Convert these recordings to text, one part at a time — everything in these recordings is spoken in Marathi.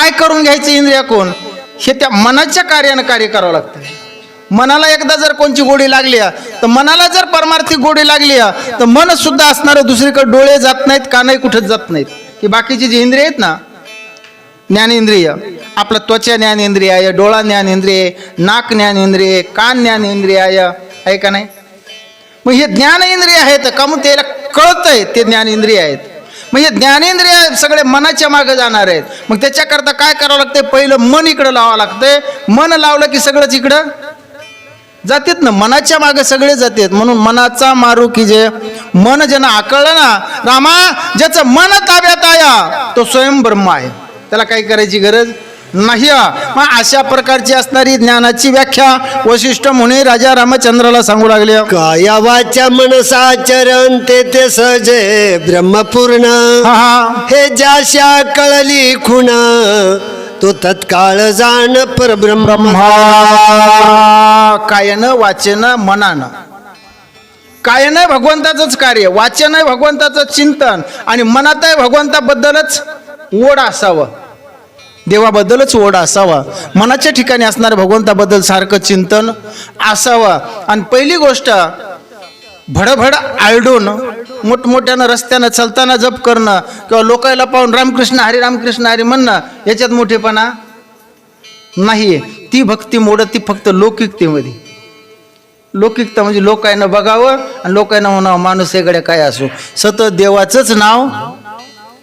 काय करून घ्यायचं इंद्रिया कोण, हे त्या मनाच्या कार्यानं कार्य करावं लागतं. मनाला एकदा जर कोणची गोडी लागली तर मनाला जर परमार्थिक गोडी लागली तर मन सुद्धा असणारं दुसरीकडे डोळे जात नाहीत, कानही कुठेच जात नाहीत. की बाकीची जी इंद्रिय आहेत ना, ज्ञानेंद्रिय, आपलं त्वचा ज्ञानेंद्रिय आहे, डोळा ज्ञानेंद्रिय, नाक ज्ञानेंद्रिय, कान ज्ञानेंद्रिय आहे का नाही. मग हे ज्ञानेंद्रिय आहेत का, मग त्याला कळतंय ते ज्ञानेंद्रिय आहेत. मग हे ज्ञानेंद्रिय सगळे मनाच्या मागे जाणार आहेत. मग त्याच्याकरता काय करावं लागतंय, पहिलं मन इकडं लावावं लागतंय. मन लावलं की सगळंच इकडं जातेत ना, मनाच्या मागे सगळे जातेत. म्हणून मनाचा मारू की जे मन ज्यानं आकळलं ना, रामा ज्याचं मन ताब्यात आया तो स्वयं ब्रह्म आहे, त्याला काही करायची गरज नाही. मग अशा प्रकारची असणारी ज्ञानाची व्याख्या वशिष्ठ मुनी राजा रामचंद्राला सांगू लागले. काया वाचा मनसा चरण ते सहजे ब्रह्मपूर्ण. हे ज्याशा कळली खुण तो तत्काळ जाण परब्रह्म. कायनं वाचेनं मनानं, कायन आहे भगवंताचंच कार्य, वाचन आहे भगवंताचं चिंतन, आणि मनात आहे भगवंताबद्दलच ओढ असावं, देवाबद्दलच ओढ असावा. मनाच्या ठिकाणी असणारं भगवंताबद्दल सारखं चिंतन असावं. आणि पहिली गोष्ट, भडभड आळडून मोठमोठ्यानं रस्त्यानं चालताना जप करणं किंवा लोकायला पाहून रामकृष्ण हरी रामकृष्ण हरी म्हणणं, याच्यात मोठेपणा नाहीये. ती भक्ती मोडत ती फक्त लौकिकतेमध्ये. लौकिकता म्हणजे लोकांना बघावं आणि लोकांना म्हणावं माणूस वेगळ्या काय असो, सतत देवाचंच नाव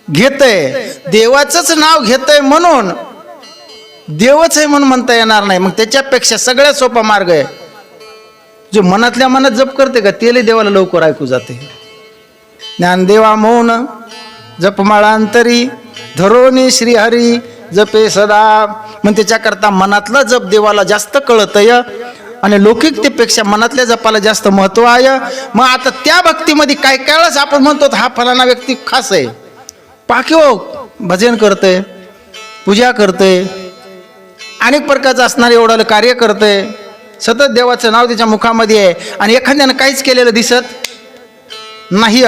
घेतय, देवाचंच नाव घेतय म्हणून देवच आहे म्हणून म्हणता येणार नाही. मग त्याच्यापेक्षा सगळ्यात सोपा मार्ग आहे, जो मनातल्या मनात जप करते का तेले देवाला लवकर ऐकू जाते. ज्ञानदेवा मौन जपमाळांतरी धरोनी श्रीहरी जपे सदा. मग त्याच्याकरता मनातला जप देवाला जास्त कळतय आणि लौकिकतेपेक्षा मनातल्या जपाला जास्त महत्व आहे. मग आता त्या भक्तीमध्ये काय काय वेळेस आपण म्हणतो हा फलाना व्यक्ती खास आहे, पाकिओ भजन करते, पूजा करते, अनेक प्रकारचं असणारे एवढं कार्य करते, सतत देवाचं नाव त्याच्या मुखामध्ये आहे, आणि एखाद्यानं काहीच केलेलं दिसत नाही.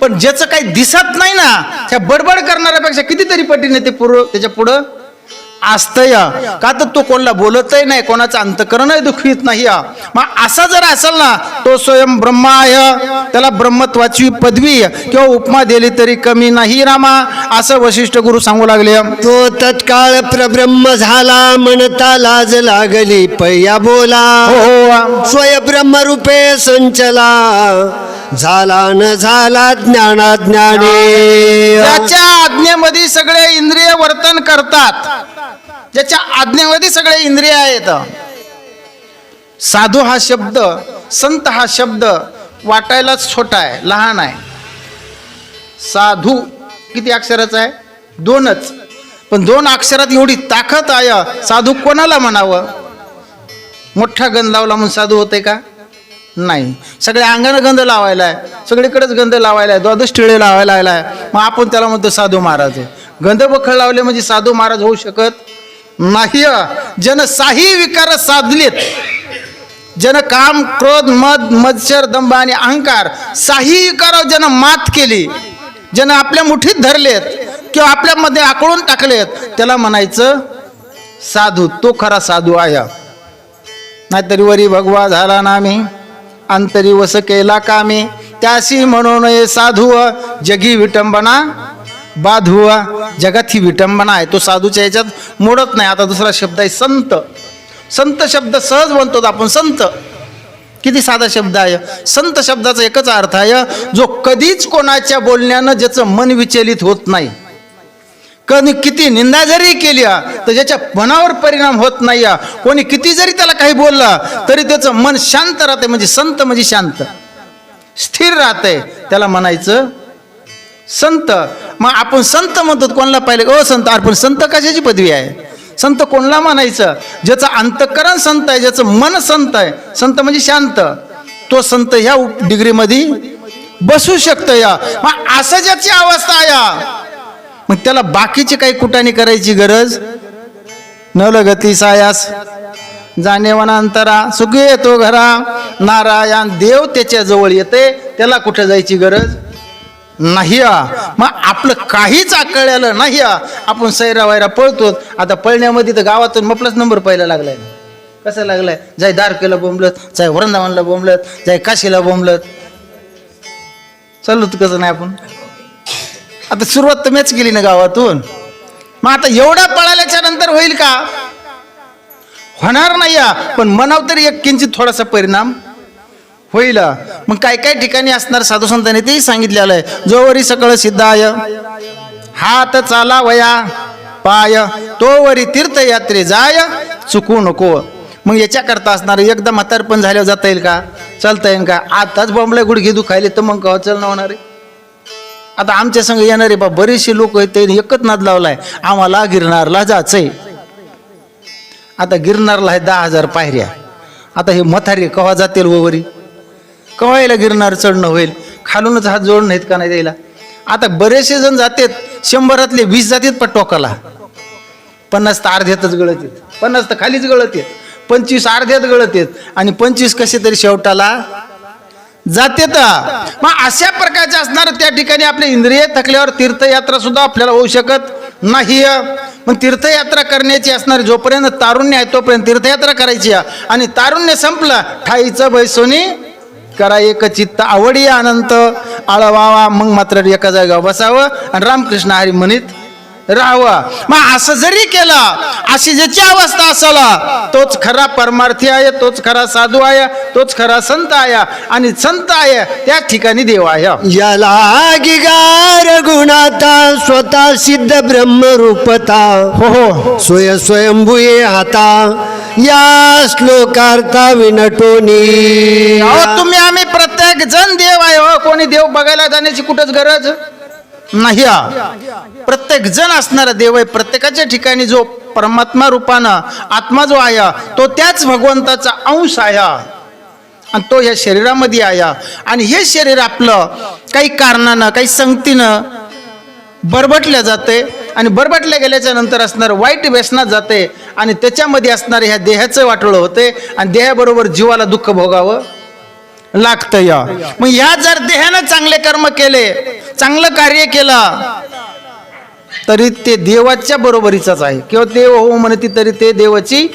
पण ज्याचं काही दिसत नाही ना, त्या बडबड करणाऱ्यापेक्षा कितीतरी पटीने ते त्याच्या पुढं असतंय. का तर तो कोणाला बोलतही नाही, कोणाचं अंतकरणही दुखवित नाही. मग असा जर असेल ना, तो स्वयं ब्रह्म आहे, त्याला ब्रह्मत्वाची पदवी किंवा उपमा दिली तरी कमी नाही रामा, असं वशिष्ठ गुरु सांगू लागले. तो तत्काळ प्रब्रह्म झाला, म्हणता लाज लागली पया बोला. हो, स्वय ब्रह्मरूपे संचला, झाला न झाला ज्ञानाज्ञानी. त्याच्या आज्ञेमध्ये सगळे इंद्रिय वर्तन करतात, ज्याच्या आज्ञेमध्ये सगळे इंद्रिय आहेत. साधू हा शब्द, संत हा शब्द वाटायलाच छोटा आहे, लहान आहे. साधू किती अक्षराचा आहे? दोनच. पण दोन अक्षरात एवढी ताकद आहे. साधू कोणाला म्हणावं? मोठा गंध लावला म्हणून साधू होते का? नाही. सगळ्या अंगानं गंध लावायला आहे, सगळीकडेच गंध लावायला आहे, द्वादश टिळे लावायला आहे. मग आपण त्याला म्हणतो साधू महाराज आहे. गंध बखळ लावले म्हणजे साधू महाराज होऊ शकत नाही. जन साही विकार साधलेत, जन काम क्रोध मद मत्सर दंभ आणि अहंकार साही विकारावर जन मात केली, जन आपल्या मुठीत धरलेत किंवा आपल्यामध्ये आकळून टाकलेत, त्याला म्हणायचं साधू. तो खरा साधू आहे. नाहीतरी वरी भगवा झाला नामी, अंतरी वस केला कामी, त्याशी म्हणून साधू जगी विटंबना बाधू. जगात ही विटंबना आहे, तो साधूच्या याच्यात मोडत नाही. आता दुसरा शब्द आहे संत. संत शब्द सहज म्हणतो आपण, संत किती साधा शब्द आहे. संत शब्दाचा एकच अर्थ आहे, जो कधीच कोणाच्या बोलण्यानं ज्याचं मन विचलित होत नाही, कधी किती निंदा जरी केली तर ज्याच्या मनावर परिणाम होत नाही. कोणी किती जरी त्याला काही बोललं तरी त्याचं मन शांत राहते. म्हणजे संत म्हणजे शांत, स्थिर राहते, त्याला म्हणायचं संत. मग आपण संत म्हणतो कोणाला पाहिले? ओ संत. अरे पण संत कशाची पदवी आहे? संत कोणाला म्हणायचं? ज्याचं अंतःकरण संत आहे, ज्याचं मन संत आहे. संत म्हणजे शांत, तो संत ह्या डिग्रीमध्ये बसू शकतो. मग असं ज्याची अवस्था आहे, मग त्याला बाकीची काही कुटाणी करायची गरज न लगती. सायास जाणे वनांतरा सुखी येतो घरा, नारायण देव त्याच्या जवळ येते, त्याला कुठे जायची गरज नाही मग आपलं काहीच आकळलेलं नाही आपण सैरा वैरा पळतो. आता पळण्यामध्ये तर गावातून मपलाच नंबर पहिला लागलाय. कसं लागलाय? जाय दारकेला बोंबलत, जाय वृंदावनला बोंबलत, जाय काशीला बोंबलत. चालू कसं नाही आपण. आता सुरुवात तर मीच केली ना गावातून. मग आता एवढा पळाल्याच्या नंतर होईल का? होणार नाही. पण मनावर तरी एक किंचित थोडासा परिणाम होईल. मग काय काय ठिकाणी असणार साधू संतांनी तेही सांगितलेलं आहे. जोवरी सकळ सिद्धाय हात चाला वया पाय तोवरी तीर्थयात्रे जाय चुकू नको. मग याच्याकरता असणार एकदा म्हातारपण झाल्यावर जाता येईल का? चालता येईल का? आताच बॉम्बला गुडघे दुखायले तर मग का चलणं होणार आहे? आता आमच्या संग येणारे बा बरेचसे लोक आहेत त्यांनी एकच नाद लावलाय, आम्हाला गिरनारला जायचंय. आता गिरनारला आहे 10,000 पायऱ्या. आता हे म्हातारे कवा जातील वरी? कवा यायला गिरनार चढणं होईल? खालूनच हात जोडून आहेत का नाही द्यायला? आता बरेचसे जण जातात, 100 20 जातात पण टोकाला. 50 तर अर्ध्यातच गळत आहेत, 50 तर खालीच गळत आहेत, 25 अर्ध्यात गळत आहेत आणि 25 कसे तरी शेवटाला जाते. मग अशा प्रकारचे असणार त्या ठिकाणी आपले इंद्रिय थकल्यावर तीर्थयात्रा सुद्धा आपल्याला होऊ शकत नाही. मग तीर्थयात्रा करण्याची असणार जोपर्यंत तारुण्य आहे तोपर्यंत तीर्थयात्रा करायची आणि तारुण्य संपलं ठाईचं बैसोनी करा एक चित्त आवडी अनंत आळवावा. मग मात्र एका जागेवर बसावं आणि रामकृष्ण हरी म्हणित राहावं. मग असं जरी केलं, अशी ज्याची अवस्था असेल तोच खरा परमार्थी आहे, तोच खरा साधू आहे, तोच खरा संत आहे आणि संत आहे त्या ठिकाणी देव आहे. याला गिगार गुणाता स्वतः सिद्ध ब्रह्मरूपता हो स्वयंभूये हाता या श्लोकार्था विनटोनी. तुम्ही आम्ही प्रत्येक जण देव आहे हो. कोणी देव बघायला जाण्याची कुठंच गरज नाही. प्रत्येक जण असणारा देव आहे. प्रत्येकाच्या ठिकाणी जो परमात्मा रूपानं आत्मा जो आहे तो त्याच भगवंताचा अंश आहे आणि तो या शरीरामध्ये आहे. आणि हे शरीर आपलं काही कारणानं काही संगतीनं बरबटल्या जाते आणि बरबटल्या गेल्याच्या नंतर असणार वाईट व्यसनात जाते आणि त्याच्यामध्ये असणार ह्या देहाचं वाटोळं होते आणि देहाबरोबर जीवाला दुःख भोगावं लागतं. मग ह्या जर देहानं चांगले कर्म केले, चांगलं कार्य केलं तरी ते देवाच्या बरोबरीचाच आहे. किंवा देव हो म्हणती तरी ते देवाची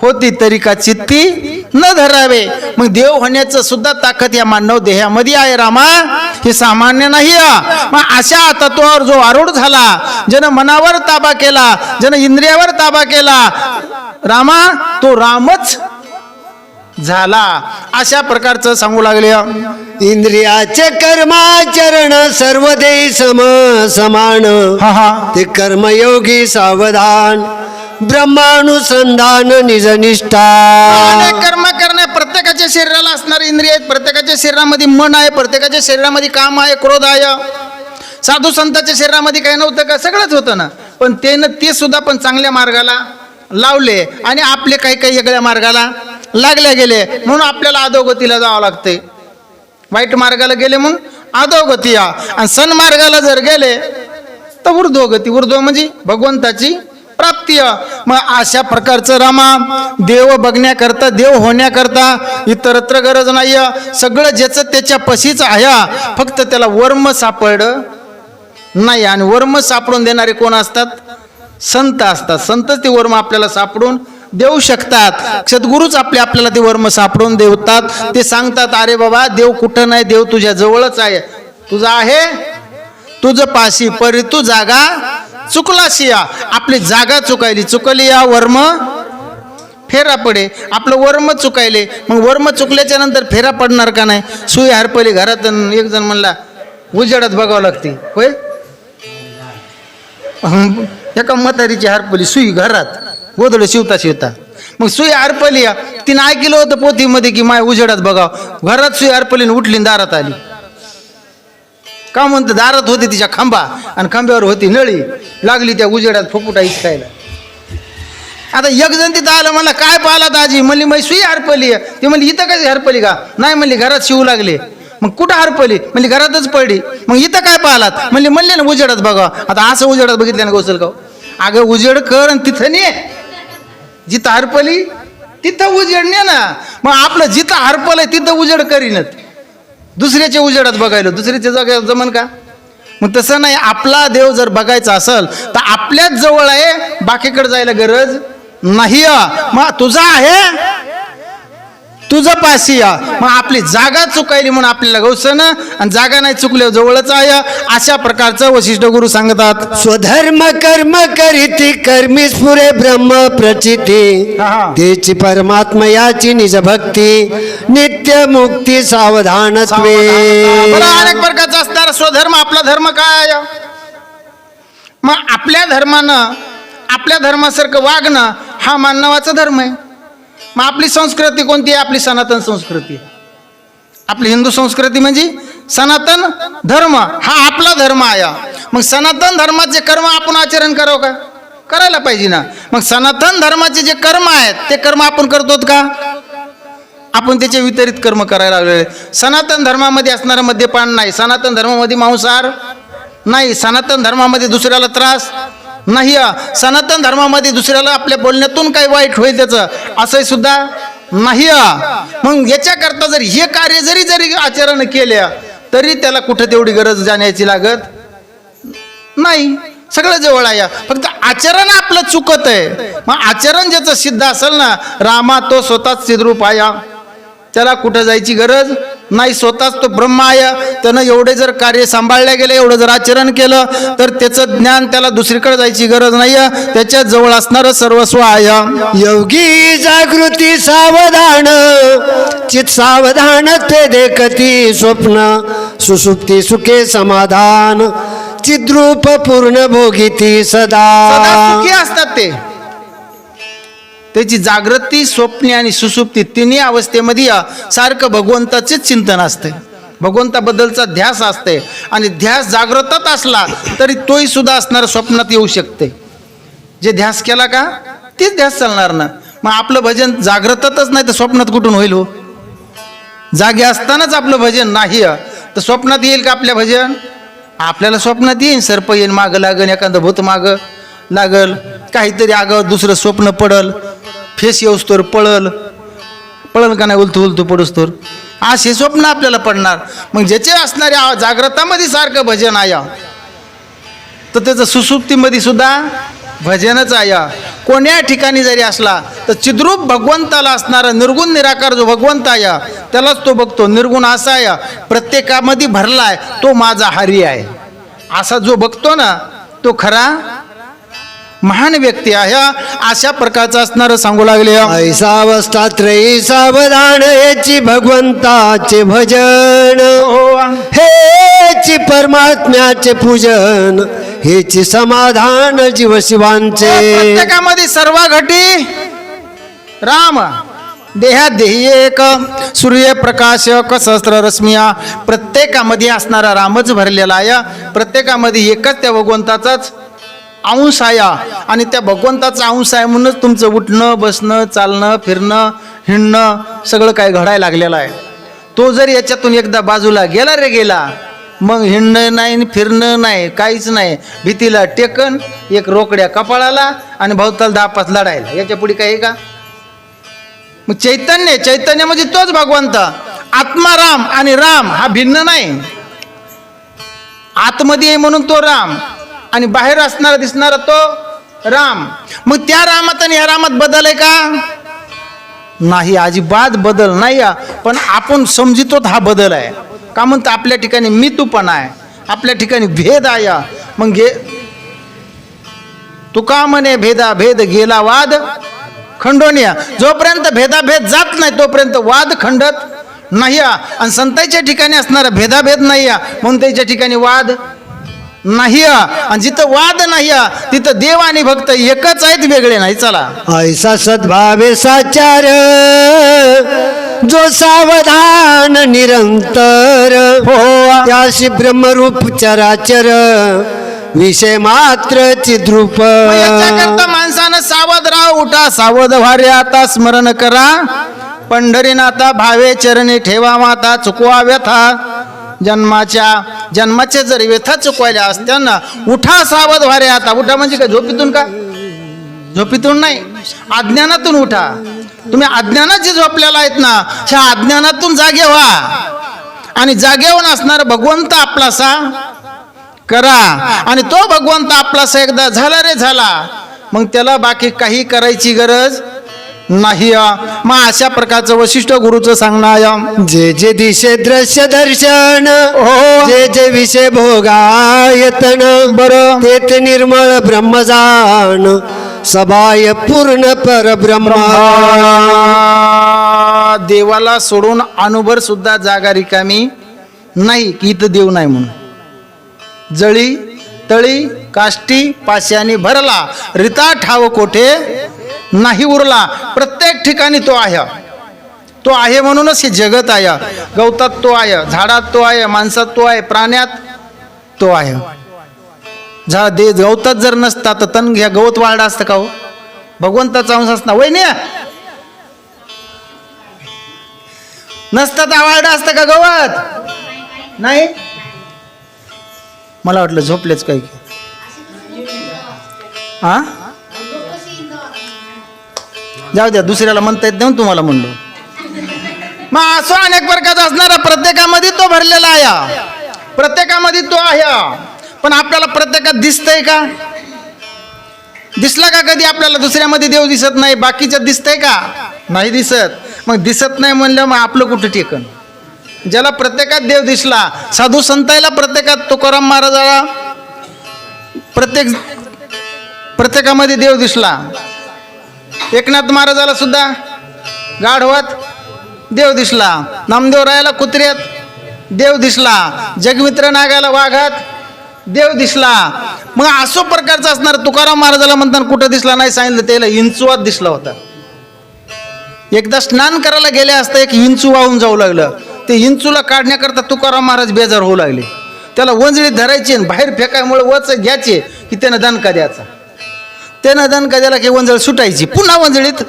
होती तरी का चित्ती न धरावे. मग देव होण्याचं सुद्धा ताकद या मानव देहामध्ये आहे रामा, हे सामान्य नाही. मग अशा तत्वावर जो आरूढ झाला, ज्यानं मनावर ताबा केला, ज्यानं इंद्रियावर ताबा केला रामा, तो रामच झाला. अशा प्रकारचं सांगू लागले. इंद्रियाचे कर्माचरण सर्व दे समान ते कर्मयोगी सावधान ब्रह्मानुसंधान निजनिष्ठा. कर्म करणे प्रत्येकाच्या शरीराला असणारे इंद्रिय आहेत. प्रत्येकाच्या शरीरामध्ये मन आहे, प्रत्येकाच्या शरीरामध्ये काम आहे, क्रोध आहे. साधू संतांच्या शरीरामध्ये काही नव्हतं का? सगळंच होतं ना. पण ते सुद्धा पण चांगल्या मार्गाला लावले आणि आपले काही काही वेगळ्या मार्गाला लागले गेले म्हणून आपल्याला अधोगतीला जावं लागते. वाईट मार्गाला गेले म्हणून अधोगती आणि सन्मार्गाला जर गेले तर ऊर्ध्वगती. ऊर्ध्व म्हणजे भगवंताची प्राप्ती. मग अशा प्रकारचं रामा देव बघण्याकरता, देव होण्याकरता इतरत्र गरज नाही. सगळं ज्याचं त्याच्या पशीच आहे, फक्त त्याला वर्म सापडलं नाही. आणि वर्म सापडून देणारे कोण असतात? संत असतात. संतच ते वर्म आपल्याला सापडून देऊ शकतात. सद्गुरूच आपल्याला ते वर्म सापडून देवतात. ते सांगतात अरे बाबा देव कुठं नाही, देव तुझ्या जवळच आहे, तुझा आहे तुझं पाशी, परी तू जागा चुकलाशी. आपली जागा चुकली या वर्म फेरा पडे. आपलं वर्म चुकायले, मग वर्म चुकल्याच्या नंतर फेरा पडणार का नाही? सुई हरपली घरात, एक जण म्हणला उजेडात बघावं लागते होय. एका म्हातारीची हरपली सुई घरात, गोधड शिवता मग सुई हरपली. तिनं ऐकलं होतं पोथीमध्ये की माय उजेडात बघाव. घरात सुई हरपली उठली दारात आली. का म्हणतं? दारात होती तिच्या खांबा आणि खांब्यावर होती नळी, लागली त्या उजेडात फुफुटा इचकायला. आता एक जण तिथं आलं, मला काय पाहिला दाजी? म्हणली मै सुई हरपली. ती म्हणली इथं कशी हरपली का? नाही म्हणली घरात शिवू लागले. मग कुठं हरपली? म्हणली घरातच पडली. मग इथं काय पाहिलात? म्हणले ना उजेडात बघा. आता असं उजेडात बघितलं ना गोसल का? अगं उजेड कर आणि तिथं ने, जिथं हरपली तिथं उजेड ने ना. मग आपलं जिथं हरपलंय तिथं उजेड करीनच. दुसऱ्याच्या उजेडात बघायला दुसऱ्याच्या जागेवर जमन का? मग तसं नाही, आपला देव जर बघायचा असेल तर आपल्याच जवळ आहे, बाकीकडे जायला गरज नाही. मग तुझा आहे तुझं पाशी या. मग आपली जागा चुकायली म्हणून आपल्याला गौसन, आणि जागा नाही चुकल्यावर जवळच आहे. अशा प्रकारचं वशिष्ठ गुरु सांगतात. स्वधर्म कर्म करीती कर्मी स्फुरे ब्रह्म प्रचिती हा. तेची परमात्मा याची निज भक्ती नित्य मुक्ती सावधानत्वे. बरं, अनेक प्रकारचा असणार स्वधर्म. आपला धर्म काय आहे? मग आपल्या धर्मानं आपल्या धर्मासारखं वागणं हा मानवाचा धर्म आहे. मग आपली संस्कृती कोणती आहे? आपली सनातन संस्कृती. आपली हिंदू संस्कृती म्हणजे सनातन धर्म, हा आपला धर्म आहे. मग सनातन धर्माचे कर्म आपण आचरण करावं का? करायला पाहिजे ना. मग सनातन धर्माचे जे कर्म आहेत ते कर्म आपण करतोत का? आपण त्याचे वितरित कर्म करायला लागले. सनातन धर्मामध्ये असणारं मद्यपान नाही, सनातन धर्मामध्ये मांसाहार नाही, सनातन धर्मामध्ये दुसऱ्याला त्रास नाही, सनातन धर्मामध्ये दुसऱ्याला आपल्या बोलण्यातून काही वाईट होईल त्याचं असंही सुद्धा नाही. मग याच्याकरता जर हे कार्य जरी आचरण केल्या तरी त्याला कुठं तेवढी गरज जाण्याची लागत नाही. सगळं जवळ आहे. फक्त आचरण आपलं चुकत आहे. मग आचरण ज्याचं सिद्ध असेल ना, रामा तो स्वतःच सिद्धरूप आया, त्याला कुठं जायची गरज नाही. स्वतःच तो ब्रह्म आहे. त्यानं एवढे जर कार्य सांभाळल्या गेले, एवढं जर आचरण केलं तर त्याचं ज्ञान त्याला दुसरीकडे जायची गरज नाही. त्याच्या जवळ असणारं सर्वस्व आहे. योगी जागृती सावधान चित सावधान ते देखती स्वप्न सुसुप्ती सुखे समाधान चिद्रूप पूर्ण भोगिती सदा सदा. सुखी असतात ते. त्याची जागृती, स्वप्ने आणि सुसुप्ती तिन्ही अवस्थेमध्ये सारखं भगवंताचेच चिंतन असते, भगवंताबद्दलचा ध्यास असते. आणि ध्यास जागृतच असला तरी तोही सुद्धा असणार स्वप्नात येऊ शकते. जे ध्यास केला का तेच ध्यास चालणार ना. मग आपलं भजन जागृतच नाही तर स्वप्नात कुठून होईल हो? जागे असतानाच आपलं भजन नाही तर स्वप्नात येईल का आपल्या भजन? आपल्याला स्वप्नात येईन, सर्प येईन मागं लागन, एखादं भूत मागं लागल, काहीतरी आगाव दुसरं स्वप्न पडल, फेस येऊस्तोर पळल का नाही, उलतू पडूस्तोर असे स्वप्न आपल्याला पडणार. मग ज्याचे असणाऱ्या जागृतामध्ये सारखं भजन आहे तर त्याचं सुसुप्तीमध्ये सुद्धा भजनच आहे. कोण्या ठिकाणी जरी असला तर चिद्रूप भगवंताला असणारा निर्गुण निराकार जो भगवंत आहे त्यालाच तो बघतो. निर्गुण असा आहे, प्रत्येकामध्ये भरलाय, तो माझा हरी आहे असा जो बघतो ना तो खरा महान व्यक्ती आहे. अशा प्रकारचं असणारं सांगू लागले. ऐसा अवस्था त्रयी सावधान हेची भगवंताचे भजन हेची परमात्म्याचे पूजन हेची समाधान जीव शिवांचे. प्रत्येकामध्ये सर्व घटी राम, देहात देही एक, सूर्यप्रकाश सहस्त्र रश्मिया, प्रत्येकामध्ये असणारा रामच भरलेला आहे. प्रत्येकामध्ये एकच त्या भगवंताचाच अंश आहे. आणि त्या भगवंताचा अंश आहे म्हणूनच तुमचं उठणं बसणं चालणं फिरणं हिंडणं सगळं काय घडायला लागलेलं आहे. तो जर याच्यातून एकदा बाजूला गेला रे गेला, मग हिंडणं नाही फिरणं नाही काहीच नाही. भीतीला टेकन, एक रोकड्या कपाळाला आणि भवताल 10-5 लढायला, याच्या पुढे काय आहे का? मग चैतन्य म्हणजे तोच भगवंत. आत्मा राम आणि राम हा भिन्न नाही. आतमध्ये आहे म्हणून तो राम आणि बाहेर असणारा दिसणारा तो राम. मग त्या रामात आणि ह्या रामात बदल आहे का? नाही, अजिबात बदल नाही. पण आपण समजितो हा बदल आहे का म्हणतो आपल्या ठिकाणी मी तू पण आहे, आपल्या ठिकाणी भेद आहे. मग तुका म्हणे भेदा भेद गेला वाद खंडोनिया. जोपर्यंत भेदाभेद जात नाही तोपर्यंत वाद खंडत नाही. आणि संतांच्या ठिकाणी असणारा भेदाभेद नाही म्हणून त्याच्या ठिकाणी वाद नाही. आणि जिथं वाद नाही तिथं देव आणि भक्त एकच आहेत, वेगळे नाही. चला, ऐसा सद्भावे साचार जो सावधान निरंतर हो त्याशी ब्रह्मरूप चराचर विषय मात्र चिद्रूप. याच्याकरता माणसानं सावध राहा, उठा सावध व्हारे आता स्मरण करा पंढरीनाथा, भावे चरणी ठेवा माता, चुकवा व्यथा जन्माच्या जर व्यथा चुकवायला असत्या ना, उठा सावध व्हारे आता. उठा म्हणजे काय झोपेतून का? झोपेतून नाही, अज्ञानातून उठा. तुम्ही अज्ञानाची झोपलेला आहेत ना, ह्या अज्ञानातून जागे व्हा आणि जागे होऊन असणारा भगवंत आपलासा करा. आणि तो भगवंत आपलासा एकदा झाला रे झाला, मग त्याला बाकी काही करायची गरज नाही. मग अशा प्रकारचं वशिष्ठ गुरुचं सांगणं आहे. जे जे दिशे दृश्य दर्शन हो. जे जे विषय भोगायतन बरं. ते ते निर्मळ ब्रह्मजान सबाय पूर्ण परब्रह्मा. देवाला सोडून अनुभर सुद्धा जागा रिकामी नाही की इथं देव नाही म्हणून. जळी तळी काष्टी पाशाने भरला, रिता ठाव कोठे नाही उरला. प्रत्येक ठिकाणी तो आहे. तो आहे म्हणूनच हे जगत आहे. गवतात तो आहे, झाडात तो आहे, माणसात तो आहे, प्राण्यात तो आहे. गवतात जर नसता तर तण घ्या गवत वाढलं असतं का हो? भगवंताचा अंश असता वय नाही नसता तर वाढलं असतं का गवत? नाही. मला वाटलं झोपलेच काही. हा जाऊ द्या, दुसऱ्याला म्हणता येत नाही तुम्हाला म्हणलो. मग असं अनेक प्रकारचा असणारा प्रत्येकामध्ये तो भरलेला आहे. प्रत्येकामध्ये तो आहे. पण आपल्याला प्रत्येकात दिसतंय का? दिसला का कधी आपल्याला दुसऱ्यामध्ये देव दिसत नाही, बाकीच्यात दिसतंय का? नाही दिसत. मग दिसत नाही म्हणलं मग आपलं कुठं टेकन? ज्याला प्रत्येकात देव दिसला, साधू संतायला प्रत्येकात, तुकाराम महाराजाला प्रत्येकामध्ये देव दिसला, एकनाथ महाराजाला सुद्धा गाढवात देव दिसला, नामदेवरायाला कुत्र्यात देव दिसला, जगमित्र नागाला वाघात देव दिसला. मग असो प्रकारचा असणार. तुकाराम महाराजाला म्हणताना कुठं दिसला नाही सांगितलं, त्याला इंचुवात दिसला होता. एकदा स्नान करायला गेले असता एक इंचू वाहून जाऊ लागलं. ते इंचूला काढण्याकरता तुकाराम महाराज बेजार होऊ लागले. त्याला वंजळीत धरायचे आणि बाहेर फेकायमुळे वच घ्यायचे की त्यानं दणका द्यायचा. त्यानं दणका द्याला की वंजळ सुटायची, पुन्हा वंजळीत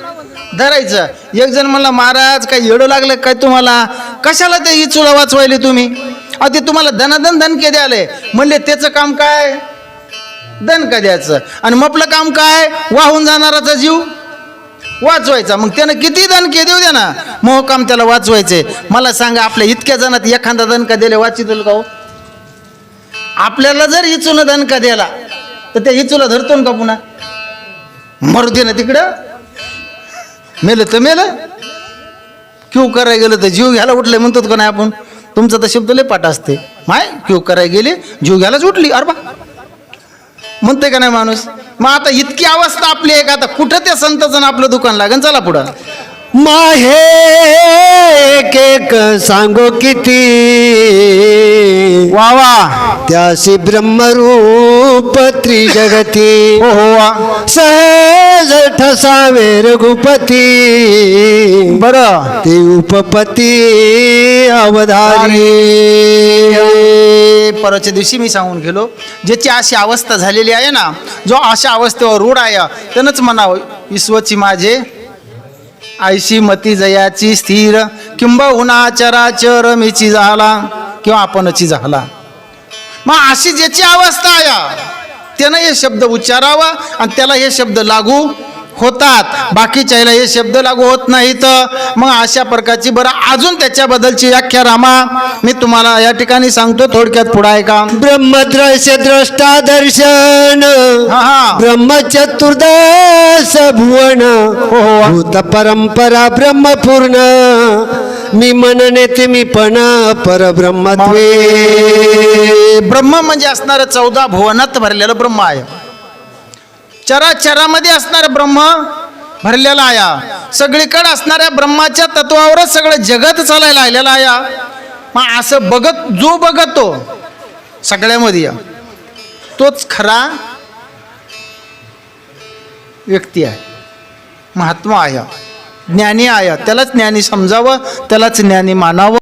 धरायचं. एक जण म्हणला, महाराज काय येडं लागलं काय तुम्हाला? कशाला ते इंचूला वाचवायले तुम्ही? ते तुम्हाला दनादन दणके द्याले. म्हणले त्याचं काम काय? दणका द्यायचं. आणि मपलं काम काय? वाहून जाणाराचा जीव वाचवायचा. मग त्यानं किती दणके देऊ द्या ना, मोह काम त्याला वाचवायचे. मला सांगा, आपल्या इतक्या जणात एखादा दणका दिले वाचितल का हो? आपल्याला जर हिचून दणका द्याला तर त्या हिचूला धरतो का पुन्हा? मरू दे ना तिकडं, मेलं तर मेलं. क्यू करायला गेलं तर जीव घ्यायला उठले म्हणतो का नाही आपण? तुमचा तर शब्द लय पाठ असते. माय क्यू करायला गेले जीव घ्यायलाच उठली, अरे बा म्हणते का नाही माणूस? मग आता इतकी अवस्था आपली आहे का? आता कुठं त्या संताचं आपलं दुकान लागेल. चला पुढं. माहे एक एक सांगो किती वा वा. त्यासी ब्रह्मरूप त्रिजगती. हो हो. सहज ठसावे रघुपती. बरं. ते उपपती अवधारी. परवाच्या दिवशी मी सांगून गेलो, ज्याची अशी अवस्था झालेली आहे ना, जो अशा अवस्थेवर रूढ आहे त्यानंच म्हणावं, ईश्वची माझे आयशी मती जयाची स्थिर, किंबहुना चराचर मीची झाला किंवा आपणची झाला. मग अशी ज्याची अवस्था आहे त्यानं हे शब्द उच्चारावा आणि त्याला हे शब्द लागू होतात. बाकीच्याला हे शब्द लागू होत नाहीत. मग अशा प्रकारची बरं अजून त्याच्याबद्दलची व्याख्या रामा मी तुम्हाला या ठिकाणी सांगतो, थोडक्यात पुढे आहे का? ब्रह्मदृश्य द्रष्टा दर्शन ब्रह्मचतुर्दश भुवन भूत परंपरा ब्रह्मपूर्ण मी मनने तुम्ही पण परब्रह्मत्वे. ब्रह्म म्हणजे असणारं 14 भुवनात भरलेलं ब्रह्म आहे. चराचरामध्ये असणारं ब्रह्म भरलेला आहे. सगळीकडे असणाऱ्या ब्रह्माच्या तत्वावरच सगळं जगत चालायला आलेलं आहे. मग असं बघत जो बघतो सगळ्यामध्ये तोच खरा व्यक्ती आहे, महात्मा आहे, ज्ञानी आहे. त्यालाच ज्ञानी समजावं, त्यालाच ज्ञानी मानावं.